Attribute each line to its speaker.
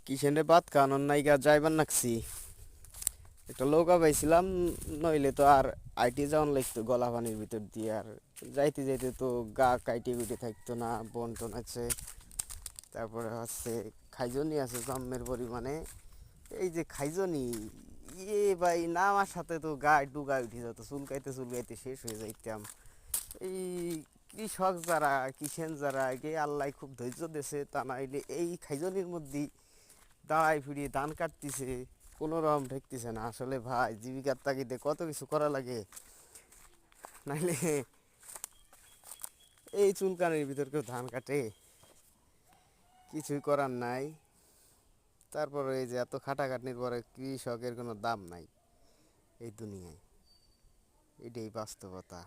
Speaker 1: কিষেনে ভাত খাওয়ানোর নাইগা যাইবার নাকছি। একটা নৌকা পাইছিলাম, নইলে তো আর আইটি যাওয়ান লাগতো গলা পানির ভিতর দিয়ে। আর যাইতে যাইতে তো গা কাইটে কুইটে থাকতো না, বন্টন আছে। তারপরে হচ্ছে খাইজনি আছে জম্মের পরিমাণে। এই যে খাইজনি, ভাই নামার সাথে তো গায়ে ডুগায় উঠে যেত, চুলকাইতে চুলকাইতে শেষ হয়ে যাইতাম। এই কৃষক যারা, কিষেন যারা, গে আল্লাহ খুব ধৈর্য দিয়েছে, তা নাইলে এই খাইজনির মধ্যেই দাঁড়ায় ফিরিয়ে ধান কাটতেছে, কোনো রকম ঠেকতেছে না। আসলে ভাই জীবিকার তাগিদে কত কিছু করা লাগে, নাইলে এই চুলকানির ভিতর কেউ ধান কাটে? কিছুই করার নাই। তারপরে এই যে এত খাটাখাটনির পরে কৃষকের কোনো দাম নাই এই দুনিয়ায়, এটাই বাস্তবতা।